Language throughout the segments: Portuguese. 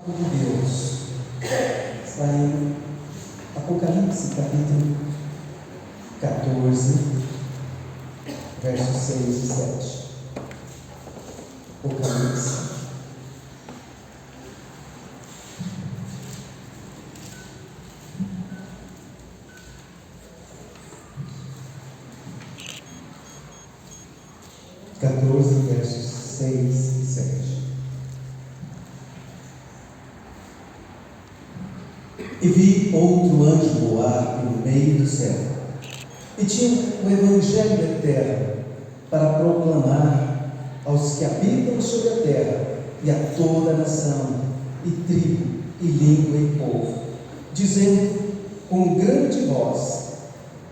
de Deus. Está em Apocalipse, capítulo 14, versos 6 e 7. Apocalipse. Versos 6 e 7. E vi outro anjo voar pelo meio do céu, e tinha o evangelho eterno para proclamar aos que habitam sobre a terra e a toda a nação, e tribo, e língua e povo, dizendo com grande voz: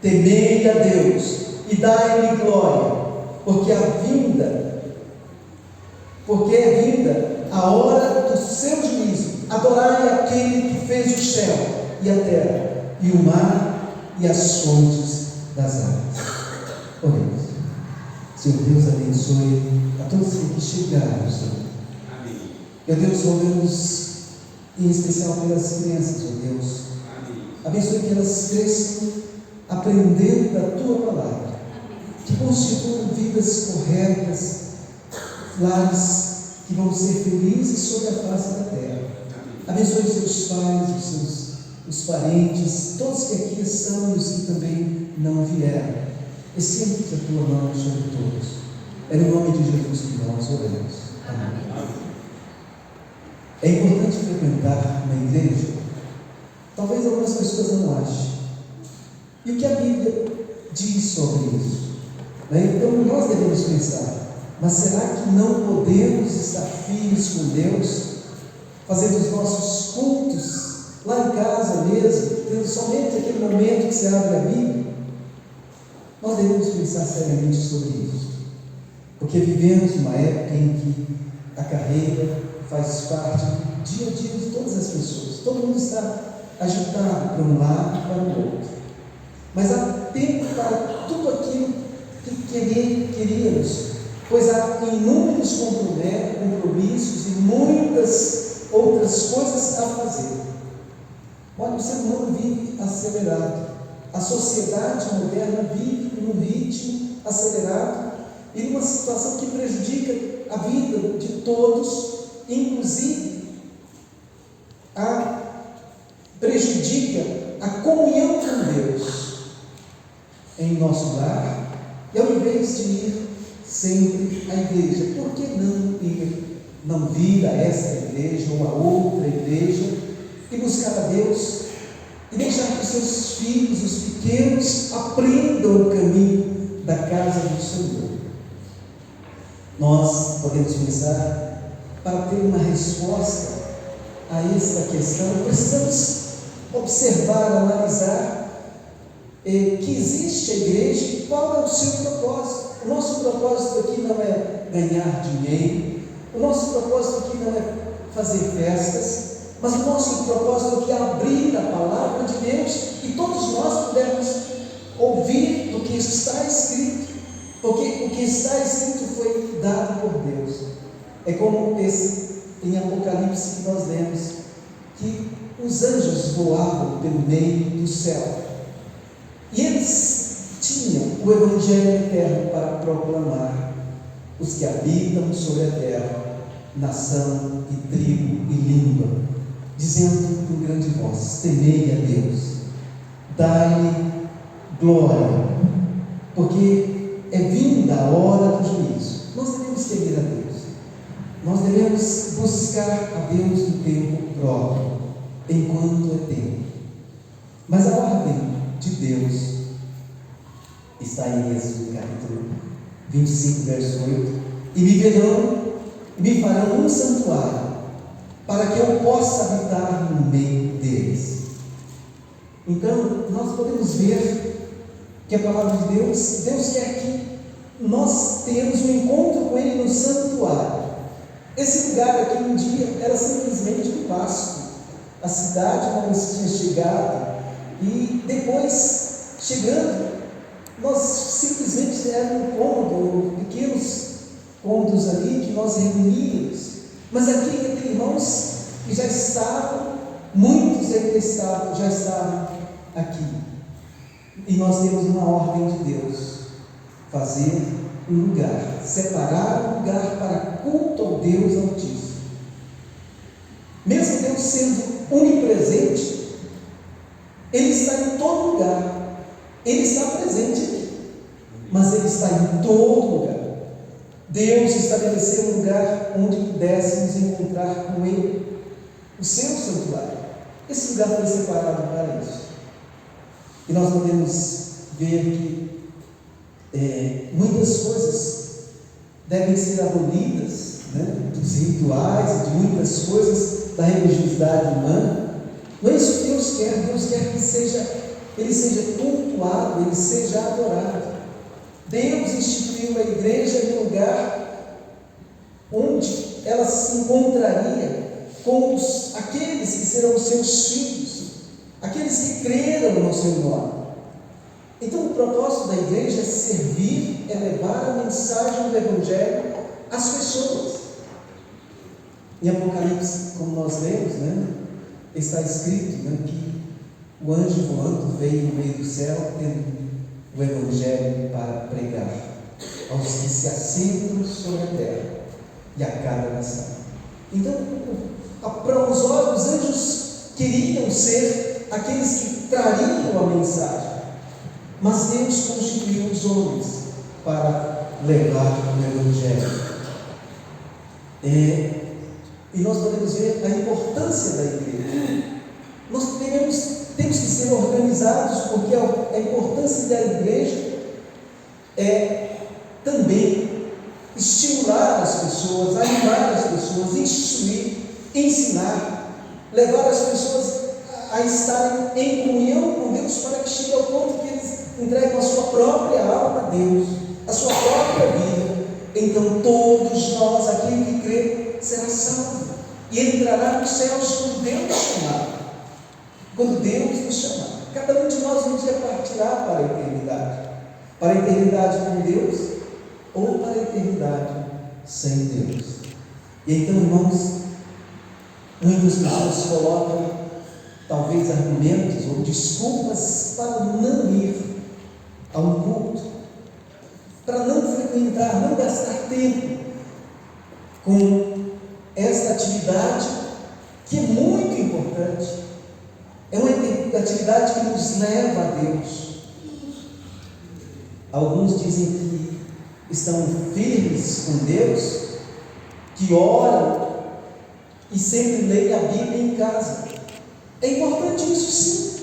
temei a Deus e dai-lhe glória, porque é vinda a hora do seu juízo. Adorai aquele que fez o céu e a terra, e o mar e as fontes das águas. Oremos. Senhor Deus, abençoe a todos que aqui chegaram, Senhor. Amém. Meu Deus, rogamos em especial pelas crianças, ó Deus. Amém. Abençoe que elas cresçam aprendendo da Tua palavra, que constituam vidas corretas, lares que vão ser felizes sobre a face da terra. Abençoe os seus pais, os parentes, todos que aqui estão e os que também não vieram. Estende a tua mão sobre todos. É no nome de Jesus que nós oramos. Amém. É importante frequentar uma igreja? Talvez algumas pessoas não achem. E o que a Bíblia diz sobre isso? Então nós devemos pensar: mas será que não podemos estar firmes com Deus, fazendo os nossos cultos lá em casa mesmo, tendo somente aquele momento que você abre a Bíblia? Nós devemos pensar seriamente sobre isso, porque vivemos uma época em que a carreira faz parte do dia a dia de todas as pessoas. Todo mundo está agitado para um lado e para o outro, mas há tempo para tudo aquilo que queríamos, pois há inúmeros compromissos e muitas outras coisas a fazer. Olha, o ser humano vive acelerado, a sociedade moderna vive num ritmo acelerado e numa situação que prejudica a vida de todos, inclusive prejudica a comunhão com Deus em nosso lar. E ao invés de ir sempre à igreja, por que não ir, não vir a esta igreja ou a outra igreja e buscar a Deus e deixar que os seus filhos, os pequenos, aprendam o caminho da casa do Senhor? Nós podemos pensar, para ter uma resposta a esta questão, precisamos observar, analisar que existe a igreja e qual é o seu propósito. O nosso propósito aqui não é ganhar dinheiro, o nosso propósito aqui não é fazer festas, mas o nosso propósito aqui é abrir a palavra de Deus e todos nós pudermos ouvir do que está escrito, porque o que está escrito foi dado por Deus. É como esse em Apocalipse que nós lemos, que os anjos voavam pelo meio do céu, e eles tinham o evangelho eterno para proclamar os que habitam sobre a terra, nação e tribo e língua, dizendo com grande voz: temei a Deus, dai-lhe glória, porque é vinda a hora do juízo. Nós devemos temer a Deus, nós devemos buscar a Deus no tempo próprio, enquanto é tempo. Mas a ordem de Deus está em Êxodo capítulo 25, verso 8: e me verão e me farão um santuário, para que eu possa habitar no meio deles. Então nós podemos ver que a palavra de Deus quer que nós tenhamos um encontro com Ele no santuário. Esse lugar aqui um dia era simplesmente um pasto, a cidade como se tinha chegado, e depois chegando, nós simplesmente era um cômodo, pequenos cômodos ali que nós reuníamos. Mas aqui, entre irmãos, que já estavam, muitos já estavam aqui. E nós temos uma ordem de Deus: fazer um lugar, separar um lugar para culto ao Deus Altíssimo. Mesmo Deus sendo onipresente, Ele está em todo lugar. Ele está presente aqui, mas Ele está em todo lugar. Deus estabeleceu um lugar onde pudéssemos encontrar com Ele, o seu santuário. Esse lugar foi separado para isso. E nós podemos ver que muitas coisas devem ser abolidas, dos rituais, de muitas coisas da religiosidade humana. Não é isso que Deus quer. Deus quer que Ele seja cultuado, Ele seja adorado. Deus instituiu a igreja em um lugar onde ela se encontraria com aqueles que serão os seus filhos, aqueles que creram no seu nome. Então, o propósito da igreja é servir, é levar a mensagem do Evangelho às pessoas. Em Apocalipse, como nós lemos, está escrito que o anjo voando veio no meio do céu, tendo o Evangelho para pregar aos que se assentam sobre a terra e a cada nação. Então, para os olhos, os anjos queriam ser aqueles que trariam a mensagem, mas Deus constituiu os homens para levar o Evangelho. E nós podemos ver a importância da igreja. Nós temos que ser organizados, porque a importância da igreja é também estimular as pessoas, animar as pessoas, instruir, ensinar, levar as pessoas a estarem em comunhão com Deus, para que chegue ao ponto que eles entregam a sua própria alma a Deus, a sua própria vida. Então todos nós, aquele que crê, será salvo e entrará nos céus quando Deus chamar. Quando Deus nos chamar, cada um de nós um dia partirá para a eternidade com Deus ou para a eternidade sem Deus. E então, irmãos, muitas pessoas colocam talvez argumentos ou desculpas para não ir a um culto, para não frequentar, não gastar tempo com esta atividade que é muito importante. É uma atividade que nos leva a Deus. Alguns dizem que estão firmes com Deus, que oram e sempre leem a Bíblia em casa. É importante isso, sim,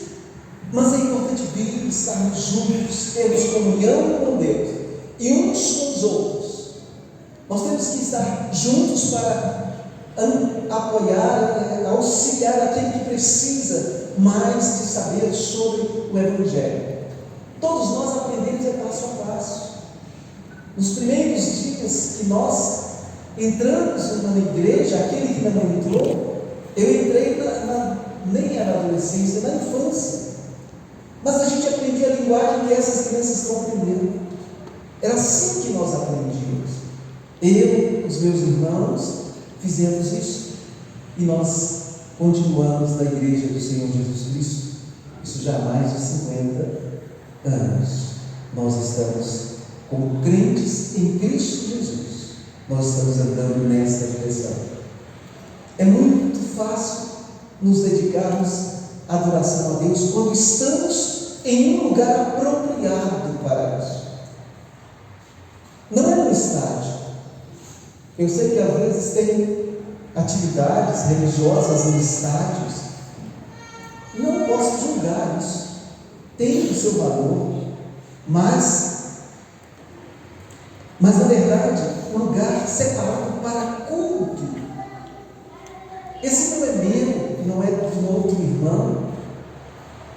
mas é importante vir, estarmos juntos, termos comunhão com Deus e uns com os outros. Nós temos que estar juntos para apoiar, auxiliar aquele que precisa mais de saber sobre o Evangelho. Todos nós aprendemos passo a passo. Nos primeiros dias que nós entramos na igreja, aquele que não entrou, eu entrei nem na adolescência, na infância, mas a gente aprendia a linguagem que essas crianças estão aprendendo. Era assim que nós aprendíamos. Eu, os meus irmãos, fizemos isso, e nós continuamos na igreja do Senhor Jesus Cristo, isso já há mais de 50 anos. Nós estamos como crentes em Cristo Jesus, nós estamos andando nesta direção. É muito fácil nos dedicarmos à adoração a Deus quando estamos em um lugar apropriado para isso. Não é no estádio. Eu sei que às vezes tem atividades religiosas em estádios. Não posso julgar isso. Tem o seu valor, mas na verdade, um lugar separado para culto. Esse não é meu, não é do outro irmão.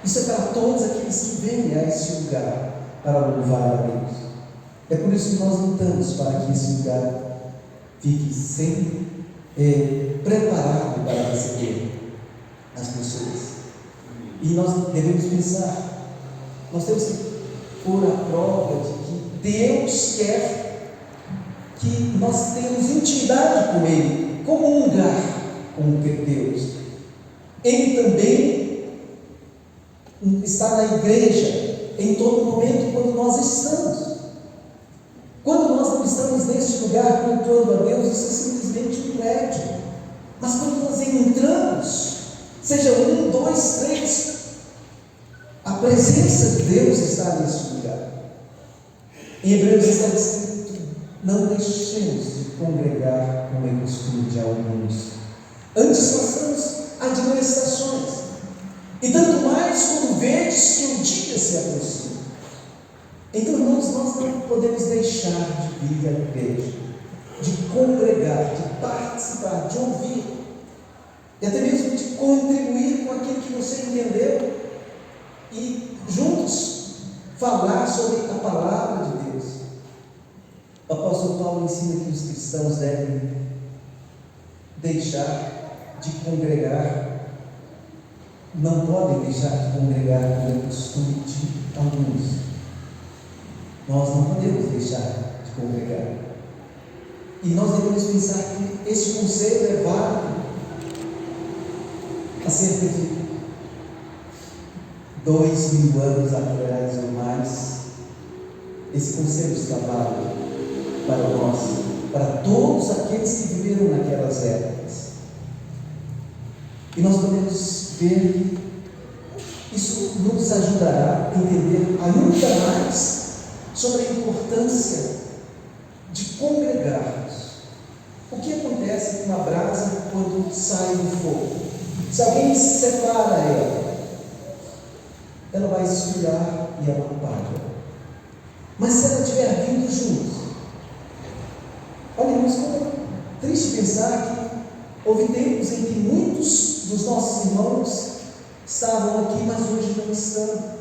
Isso é para todos aqueles que vêm a esse lugar para louvar a Deus. É por isso que nós lutamos para que esse lugar fique sempre preparado para receber as pessoas. E nós devemos pensar, nós temos que pôr a prova de que Deus quer que nós tenhamos intimidade com Ele, como um lugar. com Deus. Ele também está na igreja em todo momento quando nós estamos. Quando nós não estamos neste lugar cultuando a Deus, isso é simplesmente um prédio. Mas quando nós entramos, seja 1, 2, 3, a presença de Deus está neste lugar. Em Hebreus está escrito: não deixemos de congregar como é costume de alguns, antes façamos admoestações, e tanto mais quando vedes que o dia se aproxima. Então, irmãos, nós não podemos deixar de vir à igreja, de congregar, de participar, de ouvir, e até mesmo de contribuir com aquilo que você entendeu, e juntos falar sobre a palavra de Deus. O apóstolo Paulo ensina que os cristãos devem deixar de congregar, não podem deixar de congregar como é costume de alguns. Nós não podemos deixar de congregar. E nós devemos pensar que este conselho é válido há cerca de 2000 anos atrás ou mais. Esse conselho está válido para nós, para todos aqueles que viveram naquelas épocas. E nós podemos ver que isso nos ajudará a entender ainda mais sobre a importância de congregarmos. O que acontece com a brasa quando sai do fogo? Se alguém separa ela vai esfriar e ela apaga. Mas se ela estiver vindo junto, olha, irmãos, como é triste pensar que houve tempos em que muitos dos nossos irmãos estavam aqui, mas hoje não estão.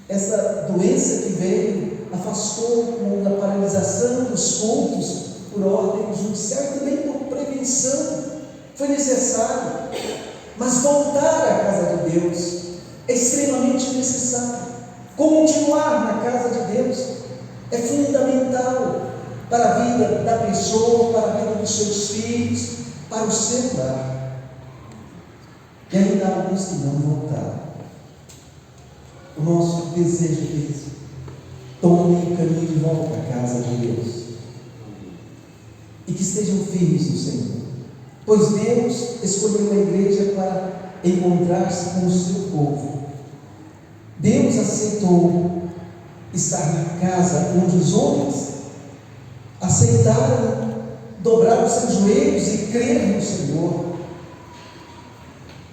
Essa doença que veio afastou com a paralisação dos cultos por ordem judicial e também por prevenção. Foi necessário. Mas voltar à casa de Deus é extremamente necessário. Continuar na casa de Deus é fundamental para a vida da pessoa, para a vida dos seus filhos, para o seu lar. E ainda há alguns que não voltaram. O nosso desejo é que eles tomem o caminho de volta à casa de Deus e que estejam firmes no Senhor, pois Deus escolheu a igreja para encontrar-se com o seu povo. Deus aceitou estar na casa onde os homens aceitaram dobrar os seus joelhos e crer no Senhor.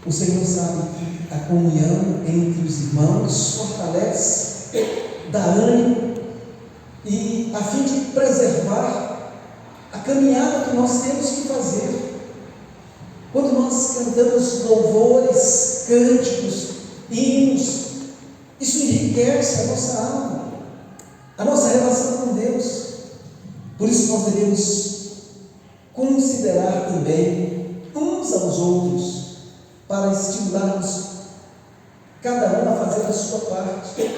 O Senhor sabe que a comunhão entre os irmãos fortalece, dá ânimo, e a fim de preservar a caminhada que nós temos que fazer. Quando nós cantamos louvores, cânticos, hinos, isso enriquece a nossa alma, a nossa relação com Deus. Por isso nós devemos considerar também uns aos outros, para estimularmos cada um a fazer a sua parte,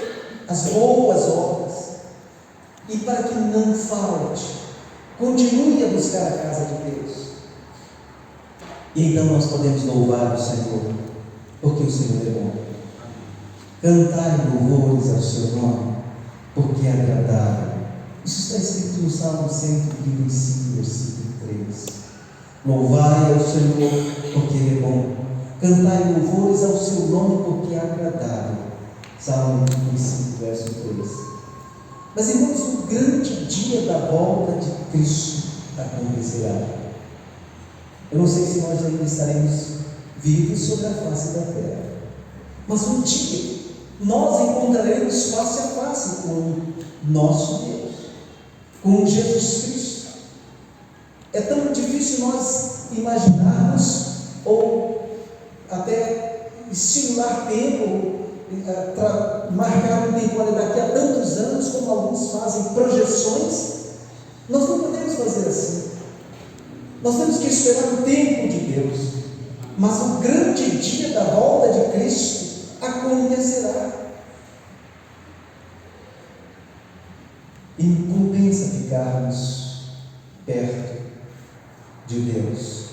as boas obras, e para que não falte, continue a buscar a casa de Deus. E então nós podemos louvar o Senhor, porque o Senhor é bom. Cantai louvores ao seu nome, porque é agradável. Isso está escrito no Salmo 135, versículo 3. Louvai ao Senhor, porque Ele é bom. Cantai louvores ao seu nome, porque é agradável. Salmo 35, verso 3. Mas, irmãos, o grande dia da volta de Cristo acontecerá. Eu não sei se nós ainda estaremos vivos sobre a face da terra, mas um dia nós encontraremos face a face com o nosso Deus, com Jesus Cristo. É tão difícil nós imaginarmos ou até estimular tempo, marcar um tempo, olha, daqui a tantos anos, como alguns fazem projeções. Nós não podemos fazer assim. Nós temos que esperar o tempo de Deus, mas o grande dia da volta de Cristo acontecerá. E compensa ficarmos perto de Deus.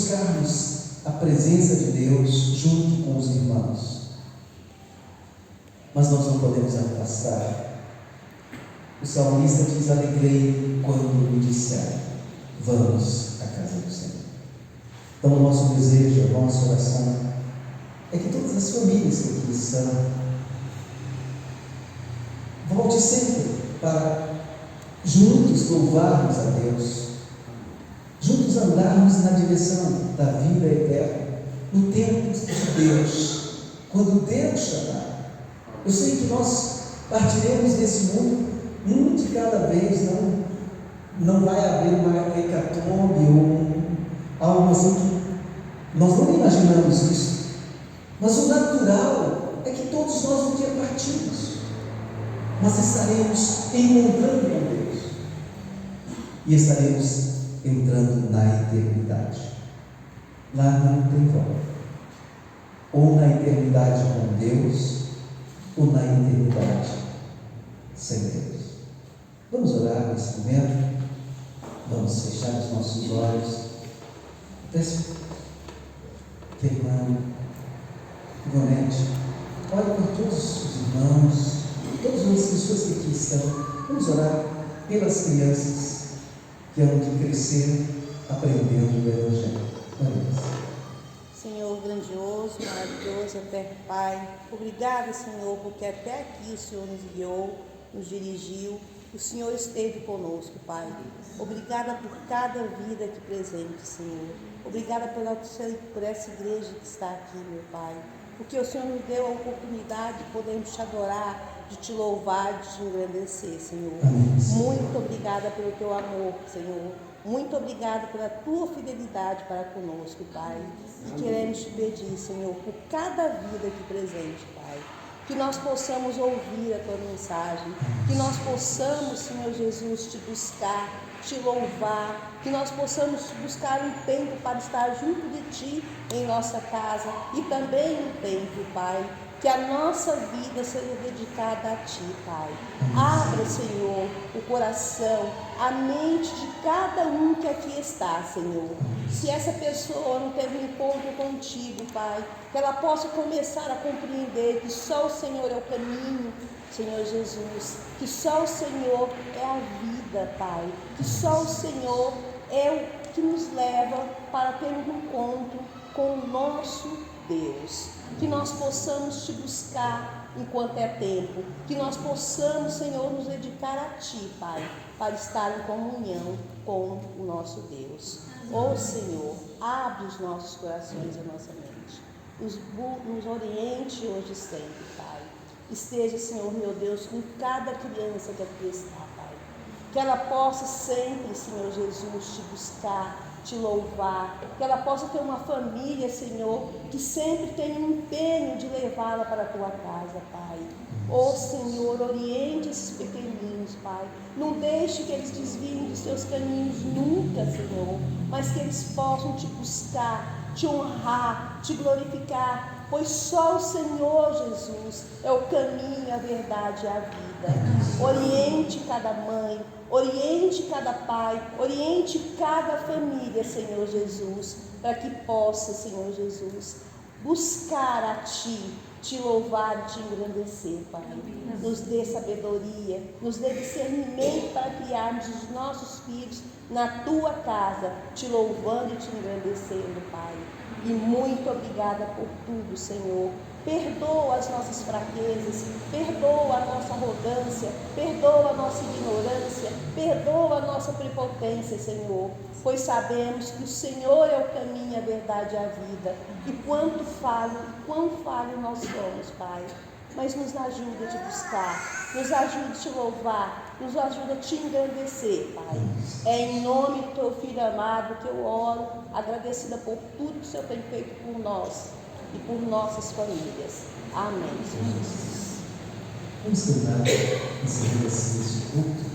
buscarmos a presença de Deus junto com os irmãos. Mas nós não podemos afastar. O salmista diz: alegrei quando me disseram, vamos à casa do Senhor. Então o nosso desejo, a nossa oração é que todas as famílias que aqui estão volte sempre para juntos louvarmos a Deus, juntos andarmos na direção da vida eterna, no tempo de Deus, quando Deus chamar. Eu sei que nós partiremos desse mundo, um de cada vez, não vai haver uma hecatombe ou algo assim que nós não imaginamos isso, mas o natural é que todos nós um dia partimos, mas estaremos encontrando com Deus e estaremos entrando na eternidade. Lá não tem volta, ou na eternidade com Deus, ou na eternidade sem Deus. Vamos orar nesse momento, vamos fechar os nossos olhos. Peço que a irmã Ivonete ore por todos os irmãos, todas as pessoas que aqui estão. Vamos orar pelas crianças que hão de crescer aprendendo o Evangelho. Oremos. Senhor grandioso, maravilhoso, eterno Pai, obrigado, Senhor, porque até aqui o Senhor nos guiou, nos dirigiu, o Senhor esteve conosco, Pai. Obrigada por cada vida aqui presente, Senhor. Obrigada por essa igreja que está aqui, meu Pai, porque o Senhor nos deu a oportunidade de podermos te adorar, de te louvar, de te engrandecer, Senhor. Muito obrigada pelo teu amor, Senhor. Muito obrigada pela tua fidelidade para conosco, Pai. E queremos te pedir, Senhor, por cada vida aqui presente, Pai, que nós possamos ouvir a tua mensagem, que nós possamos, Senhor Jesus, te buscar, te louvar, que nós possamos buscar um tempo para estar junto de ti em nossa casa e também um tempo, Pai, que a nossa vida seja dedicada a Ti, Pai. Abra, Senhor, o coração, a mente de cada um que aqui está, Senhor. Se essa pessoa não teve um encontro contigo, Pai, que ela possa começar a compreender que só o Senhor é o caminho, Senhor Jesus, que só o Senhor é a vida, Pai, que só o Senhor é o que nos leva para ter um encontro com o nosso Deus. Que nós possamos te buscar enquanto é tempo, que nós possamos, Senhor, nos dedicar a Ti, Pai, para estar em comunhão com o nosso Deus. Ó Senhor, abre os nossos corações e a nossa mente, nos oriente hoje e sempre, Pai. Esteja, Senhor, meu Deus, com cada criança que aqui está, Pai, que ela possa sempre, Senhor Jesus, te buscar, te louvar, que ela possa ter uma família, Senhor, que sempre tem um empenho de levá-la para a tua casa, Pai. Ó Senhor, oriente esses pequenininhos, Pai. Não deixe que eles desviem dos teus caminhos nunca, Senhor, mas que eles possam te buscar, te honrar, te glorificar, pois só o Senhor Jesus é o caminho, a verdade e a vida. Oriente cada mãe, oriente cada pai, oriente cada família, Senhor Jesus, para que possa, Senhor Jesus, buscar a Ti, te louvar e te engrandecer, Pai. Nos dê sabedoria, nos dê discernimento para criarmos os nossos filhos na Tua casa, te louvando e te engrandecendo, Pai. E muito obrigada por tudo, Senhor. Perdoa as nossas fraquezas, perdoa a nossa arrogância, perdoa a nossa ignorância, perdoa a nossa prepotência, Senhor, pois sabemos que o Senhor é o caminho, a verdade e a vida, e quão falho nós somos, Pai, mas nos ajuda a te buscar, nos ajuda a te louvar, nos ajuda a te engrandecer, Pai. É em nome do Teu Filho amado que eu oro, agradecida por tudo que o Senhor tem feito por nós e por nossas famílias. Amém, Jesus. Vamos terminar esse culto